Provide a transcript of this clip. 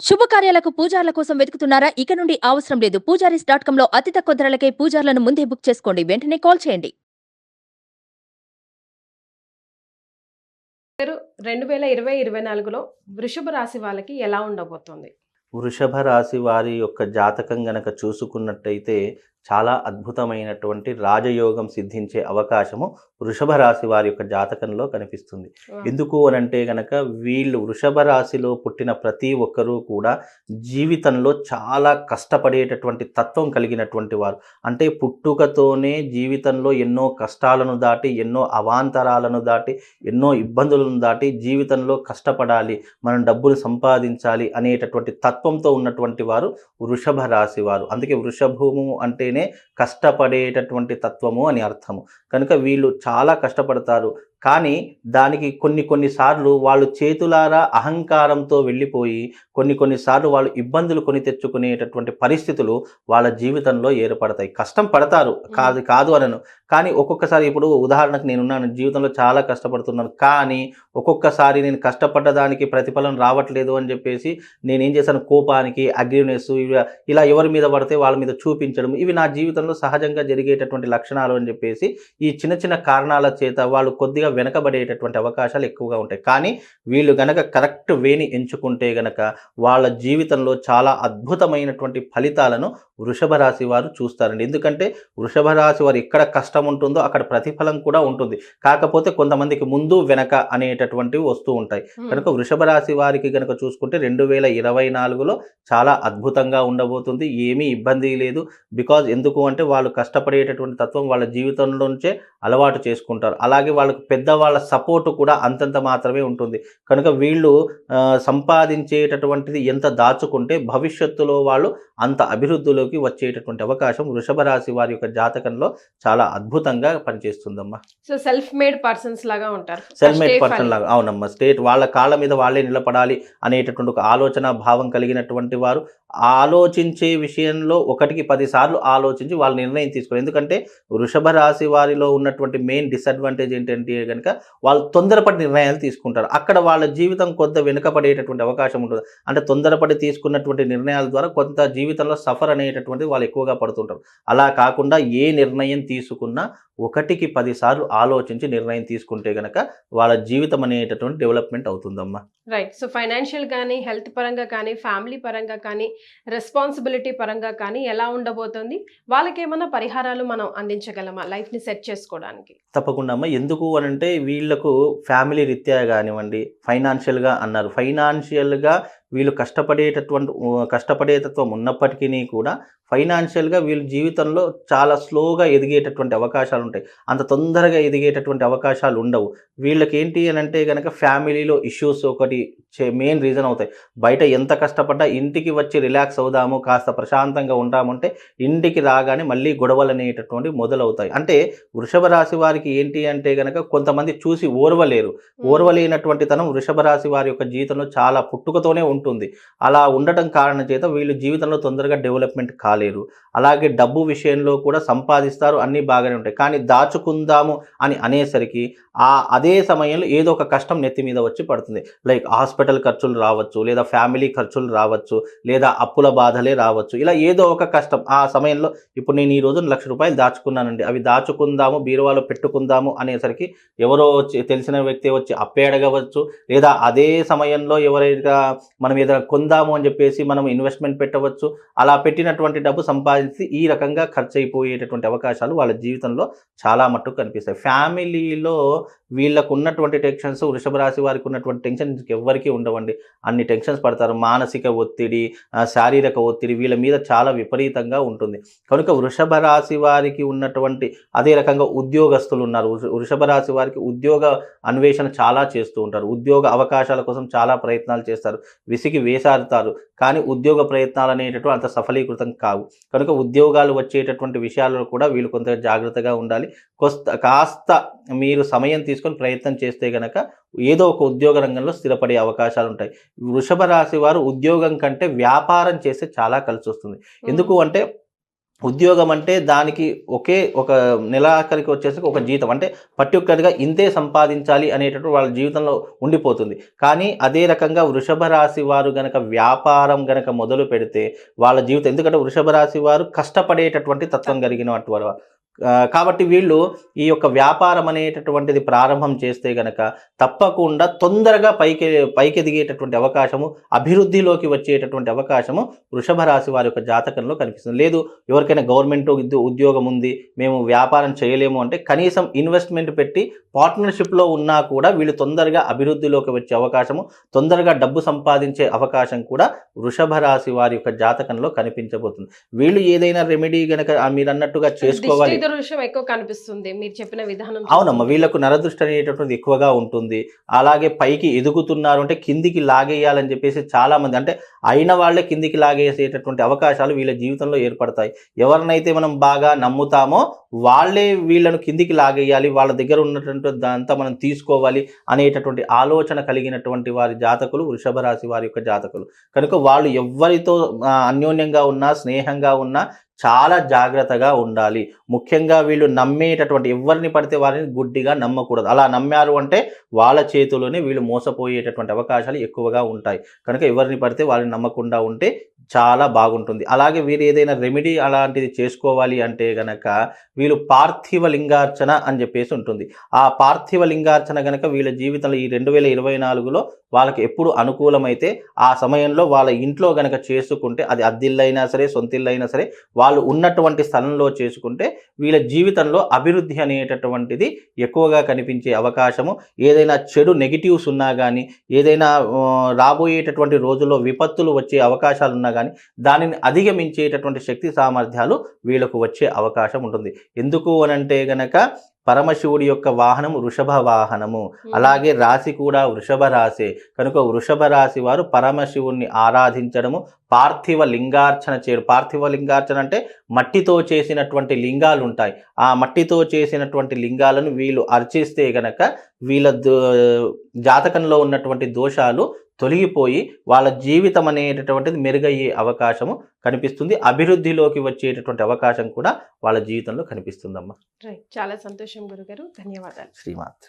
శుభకార్యాలకు పూజార్ల కోసం వెతుకుతున్నారా? ఇక నుండి అవసరం లేదు. పూజారీస్.com లో అతి తక్కువ ధరలకే పూజార్లను ముందే బుక్ చేసుకోండి. వెంటనే కాల్ చేయండి. మీరు 2020-24లో వృషభ రాశి వాళ్ళకి ఎలా ఉండబోతోంది? వృషభ రాశి వారి యొక్క జాతకం గనక చూసుకున్నట్టయితే చాలా అద్భుతమైనటువంటి రాజయోగం సిద్ధించే అవకాశము వృషభ రాశి వారి యొక్క జాతకంలో కనిపిస్తుంది. ఎందుకు అనంటే గనక వీళ్ళు వృషభ రాశిలో పుట్టిన ప్రతి ఒక్కరూ కూడా జీవితంలో చాలా కష్టపడేటటువంటి తత్వం కలిగినటువంటి వారు. అంటే పుట్టుకతోనే జీవితంలో ఎన్నో కష్టాలను దాటి, ఎన్నో అవాంతరాలను దాటి, ఎన్నో ఇబ్బందులను దాటి జీవితంలో కష్టపడాలి, మనం డబ్బులు సంపాదించాలి అనేటటువంటి తత్వంతో ఉన్నటువంటి వారు వృషభ రాశి వారు. అందుకే వృషభము అంటేనే కష్టపడేటటువంటి తత్వము అని అర్థము. కనుక వీళ్ళు చాలా కష్టపడతారు. కానీ దానికి కొన్నిసార్లు వాళ్ళు చేతులారా అహంకారంతో వెళ్ళిపోయి కొన్నిసార్లు వాళ్ళు ఇబ్బందులు కొని తెచ్చుకునేటటువంటి పరిస్థితులు వాళ్ళ జీవితంలో ఏర్పడతాయి. కష్టం పడతారు, కాదు అనను. కానీ ఒక్కొక్కసారి ఇప్పుడు ఉదాహరణకు నేనున్నాను, జీవితంలో చాలా కష్టపడుతున్నాను, కానీ ఒక్కొక్కసారి నేను కష్టపడ్డ దానికి ప్రతిఫలం రావట్లేదు అని చెప్పేసి నేనేం చేశాను, కోపానికి, అగ్రినెస్, ఇలా ఎవరి మీద పడితే వాళ్ళ మీద చూపించడం, ఇవి నా జీవితంలో సహజంగా జరిగేటటువంటి లక్షణాలు అని చెప్పేసి ఈ చిన్న చిన్న కారణాల చేత వాళ్ళు కొద్దిగా వెనకబడేటటువంటి అవకాశాలు ఎక్కువగా ఉంటాయి. కానీ వీళ్ళు గనక కరెక్ట్ వేని ఎంచుకుంటే గనక వాళ్ళ జీవితంలో చాలా అద్భుతమైనటువంటి ఫలితాలను వృషభ రాశి వారు చూస్తారండి. ఎందుకంటే వృషభ రాశి వారు ఎక్కడ కష్టం ఉంటుందో అక్కడ ప్రతిఫలం కూడా ఉంటుంది. కాకపోతే కొంతమందికి ముందు వెనక అనేటటువంటివి వస్తూ ఉంటాయి. కనుక వృషభ రాశి వారికి గనక చూసుకుంటే 2024లో చాలా అద్భుతంగా ఉండబోతుంది. ఏమీ ఇబ్బంది లేదు. బికాజ్ ఎందుకు అంటే వాళ్ళు కష్టపడేటటువంటి తత్వం వాళ్ళ జీవితంలో నుంచే అలవాటు చేసుకుంటారు. అలాగే వాళ్ళకు పెద్దవాళ్ళ సపోర్టు కూడా అంతంత మాత్రమే ఉంటుంది. కనుక వీళ్ళు సంపాదించేటటువంటిది ఎంత దాచుకుంటే భవిష్యత్తులో వాళ్ళు అంత అభివృద్ధిలోకి వచ్చేటటువంటి అవకాశం వృషభ రాశి వారి యొక్క జాతకంలో చాలా అద్భుతంగా పనిచేస్తుందమ్మా. సో సెల్ఫ్ మేడ్ పర్సన్స్ లాగా ఉంటారు. సెల్ఫ్ మేడ్ పర్సన్ లాగా, అవునమ్మా. వాళ్ళ కాళ్ళ మీద వాళ్ళే నిలబడాలి అనేటటువంటి ఒక ఆలోచన భావం కలిగినటువంటి వారు ఆలోచించే విషయంలో 1కి 10 సార్లు ఆలోచించి వాళ్ళు నిర్ణయం తీసుకోవాలి. ఎందుకంటే వృషభ రాశి వారిలో ఉన్నటువంటి మెయిన్ డిసడ్వాంటేజ్ ఏంటంటే కనుక వాళ్ళు తొందరపడి నిర్ణయాలు తీసుకుంటారు. అక్కడ వాళ్ళ జీవితం కొంత వెనుకపడేటటువంటి అవకాశం ఉంటుంది. అంటే తొందరపడి తీసుకున్నటువంటి నిర్ణయాల ద్వారా కొంత జీవితంలో సఫర్ అనేటటువంటిది వాళ్ళు ఎక్కువగా పడుతుంటారు. అలా కాకుండా ఏ నిర్ణయం తీసుకున్నా 1కి 10 సార్లు ఆలోచించి నిర్ణయం తీసుకుంటే గనక వాళ్ళ జీవితం అనేటటువంటి డెవలప్మెంట్ అవుతుందమ్మా. రైట్. సో ఫైనాన్షియల్ కానీ, హెల్త్ పరంగా కానీ, ఫ్యామిలీ పరంగా కానీ, రెస్పాన్సిబిలిటీ పరంగా కానీ ఎలా ఉండబోతుంది? వాళ్ళకి ఏమైనా పరిహారాలు మనం అందించగలమా లైఫ్ని సెట్ చేసుకోవడానికి? తప్పకుండా అమ్మ. ఎందుకు అనంటే వీళ్ళకు ఫ్యామిలీ రీత్యా కానివ్వండి, ఫైనాన్షియల్గా అన్నారు, ఫైనాన్షియల్గా వీళ్ళు కష్టపడేతత్వం ఉన్నప్పటికీ కూడా ఫైనాన్షియల్గా వీళ్ళ జీవితంలో చాలా స్లోగా ఎదిగేటటువంటి అవకాశాలు ఉంటాయి. అంత తొందరగా ఎదిగేటటువంటి అవకాశాలు ఉండవు. వీళ్ళకి ఏంటి అని అంటే కనుక ఫ్యామిలీలో ఇష్యూస్ ఒకటి మెయిన్ రీజన్ అవుతాయి. బయట ఎంత కష్టపడ్డా ఇంటికి వచ్చి రిలాక్స్ అవుదాము, కాస్త ప్రశాంతంగా ఉంటామంటే ఇంటికి రాగానే మళ్ళీ గొడవలు అనేటటువంటి మొదలవుతాయి. అంటే వృషభ రాశి వారికి ఏంటి అంటే కనుక కొంతమంది చూసి ఓర్వలేనటువంటి తనం వృషభ రాశి వారి యొక్క జీవితంలో చాలా పుట్టుకతోనే ఉంటుంది. అలా ఉండటం కారణం చేత వీళ్ళు జీవితంలో తొందరగా డెవలప్మెంట్ కాలేరు. అలాగే డబ్బు విషయంలో కూడా సంపాదిస్తారు, అన్నీ బాగానే ఉంటాయి. కానీ దాచుకుందాము అని అనేసరికి అదే సమయంలో ఏదో ఒక కష్టం నెత్తి మీద వచ్చి పడుతుంది. లైక్ హాస్పిటల్ ఖర్చులు రావచ్చు, లేదా ఫ్యామిలీ ఖర్చులు రావచ్చు, లేదా అప్పుల బాధలే రావచ్చు. ఇలా ఏదో ఒక కష్టం ఆ సమయంలో, ఇప్పుడు నేను ఈ రోజు 1,00,000 రూపాయలు దాచుకున్నానండి, అవి దాచుకుందాము, బీరువాలో పెట్టుకుందాము అనేసరికి ఎవరో వచ్చి, తెలిసిన వ్యక్తి వచ్చి అప్పే అడగవచ్చు, లేదా అదే సమయంలో ఎవరైనా మనం ఏదైనా కొందాము అని చెప్పేసి మనం ఇన్వెస్ట్మెంట్ పెట్టవచ్చు. అలా పెట్టినటువంటి డబ్బు సంపాదించి ఈ రకంగా ఖర్చు అయిపోయేటటువంటి అవకాశాలు వాళ్ళ జీవితంలో చాలా మట్టుకు కనిపిస్తాయి. ఫ్యామిలీలో వీళ్ళకు ఉన్నటువంటి టెన్షన్స్, వృషభ రాశి వారికి ఉన్నటువంటి టెన్షన్స్ ఎవరికీ ఉండవండి. అన్ని టెన్షన్స్ పడతారు. మానసిక ఒత్తిడి, శారీరక ఒత్తిడి వీళ్ళ మీద చాలా విపరీతంగా ఉంటుంది. కనుక వృషభ రాశి వారికి ఉన్నటువంటి, అదే రకంగా ఉద్యోగస్తులు ఉన్నారు, వృషభ రాశి వారికి ఉద్యోగ అన్వేషణ చాలా చేస్తూ ఉంటారు. ఉద్యోగ అవకాశాల కోసం చాలా ప్రయత్నాలు చేస్తారు, విసిగి వేసారుతారు. కానీ ఉద్యోగ ప్రయత్నాలు అనేటటువంటి అంత సఫలీకృతం కావు. కనుక ఉద్యోగాలు వచ్చేటటువంటి విషయాల్లో కూడా వీళ్ళు కొంత జాగ్రత్తగా ఉండాలి. కాస్త మీరు సమయం తీసుకొని ప్రయత్నం చేస్తే గనక ఏదో ఒక ఉద్యోగ రంగంలో స్థిరపడే అవకాశాలు ఉంటాయి. వృషభ రాశి వారు ఉద్యోగం కంటే వ్యాపారం చేస్తే చాలా కలిసి వస్తుంది. ఎందుకు అంటే ఉద్యోగం అంటే దానికి ఒక నెలాఖరికి వచ్చేసి ఒక జీతం అంటే పర్టికులర్గా ఇంతే సంపాదించాలి అనేటటువంటి వాళ్ళ జీవితంలో ఉండిపోతుంది. కానీ అదే రకంగా వృషభ రాశి వారు గనక వ్యాపారం గనక మొదలు పెడితే వాళ్ళ జీవితం, ఎందుకంటే వృషభ రాశి వారు కష్టపడేటటువంటి తత్వం కలిగినటువంటి వారు. కాబట్టి వీళ్ళు ఈ యొక్క వ్యాపారం అనేటటువంటిది ప్రారంభం చేస్తే గనక తప్పకుండా తొందరగా పైకి ఎదిగేటటువంటి అవకాశము, అభివృద్ధిలోకి వచ్చేటటువంటి అవకాశము వృషభ రాశి వారి యొక్క జాతకంలో కనిపిస్తుంది. లేదు ఎవరికైనా గవర్నమెంట్ ఉద్యోగం ఉంది, మేము వ్యాపారం చేయలేము అంటే కనీసం ఇన్వెస్ట్మెంట్ పెట్టి పార్ట్నర్షిప్లో ఉన్నా కూడా వీళ్ళు తొందరగా అభివృద్ధిలోకి వచ్చే అవకాశము, తొందరగా డబ్బు సంపాదించే అవకాశం కూడా వృషభ రాశి వారి యొక్క జాతకంలో కనిపించబోతుంది. వీళ్ళు ఏదైనా రెమెడీ గనక మీరు అన్నట్టుగా చేసుకోవాలి. దృశ్యం ఎక్కువ కనిపిస్తుంది మీరు చెప్పిన విధానం. అవునమ్మా, వీళ్ళకు నరదృష్టి అనేటటువంటిది ఎక్కువగా ఉంటుంది. అలాగే పైకి ఎదుగుతున్నారు అంటే కిందికి లాగేయాలని చెప్పేసి చాలా మంది, అంటే అయిన వాళ్ళే కిందికి లాగేసేటటువంటి అవకాశాలు వీళ్ళ జీవితంలో ఏర్పడతాయి. ఎవరినైతే మనం బాగా నమ్ముతామో వాళ్ళే వీళ్ళను కిందికి లాగేయాలి, వాళ్ళ దగ్గర ఉన్నటువంటి దాంతా మనం తీసుకోవాలి అనేటటువంటి ఆలోచన కలిగినటువంటి వారి జాతకులు వృషభ రాశి వారి యొక్క జాతకులు. కనుక వాళ్ళు ఎవరితో అన్యోన్యంగా ఉన్నా, స్నేహంగా ఉన్నా చాలా జాగ్రత్తగా ఉండాలి. ముఖ్యంగా వీళ్ళు నమ్మేటటువంటి ఎవరిని పడితే వారిని గుడ్డిగా నమ్మకూడదు. అలా నమ్మారు అంటే వాళ్ళ చేతిలోనే వీళ్ళు మోసపోయేటటువంటి అవకాశాలు ఎక్కువగా ఉంటాయి. కనుక ఎవరిని పడితే వాళ్ళని నమ్మకుండా ఉంటే చాలా బాగుంటుంది. అలాగే వీరు ఏదైనా రెమెడీ అలాంటిది చేసుకోవాలి అంటే గనక వీళ్ళు పార్థివ లింగార్చన అని చెప్పేసి ఉంటుంది. ఆ పార్థివ లింగార్చన గనక వీళ్ళ జీవితంలో ఈ 2024లో వాళ్ళకి ఎప్పుడు అనుకూలమైతే ఆ సమయంలో వాళ్ళ ఇంట్లో గనక చేసుకుంటే, అది అద్దిల్లైనా సరే, సొంతిల్లైనా సరే, వాళ్ళు ఉన్నటువంటి స్థలంలో చేసుకుంటే వీళ్ళ జీవితంలో అభివృద్ధి అనేటటువంటిది ఎక్కువగా కనిపించే అవకాశము, ఏదైనా చెడు నెగిటివ్స్ ఉన్నా కానీ, ఏదైనా రాబోయేటటువంటి రోజుల్లో విపత్తులు వచ్చే అవకాశాలు ఉన్నా కానీ దానిని అధిగమించేటటువంటి శక్తి సామర్థ్యాలు వీళ్ళకు వచ్చే అవకాశం ఉంటుంది. ఎందుకు అనంటే గనక పరమశివుడి యొక్క వాహనం వృషభ వాహనము, అలాగే రాశి కూడా వృషభ రాశి. కనుక వృషభ రాశి వారు పరమశివుణ్ణి ఆరాధించడము, పార్థివ లింగార్చన చేయడం. పార్థివ లింగార్చన అంటే మట్టితో చేసినటువంటి లింగాలు ఉంటాయి. ఆ మట్టితో చేసినటువంటి లింగాలను వీళ్ళు అర్చిస్తే గనక వీళ్ళ జాతకంలో ఉన్నటువంటి దోషాలు తొలగిపోయి వాళ్ళ జీవితం అనేటటువంటిది మెరుగయ్యే అవకాశము కనిపిస్తుంది. అభివృద్ధిలోకి వచ్చేటటువంటి అవకాశం కూడా వాళ్ళ జీవితంలో కనిపిస్తుందమ్మా. రైట్, చాలా సంతోషం గురుగారు, ధన్యవాదాలు. శ్రీమాత్.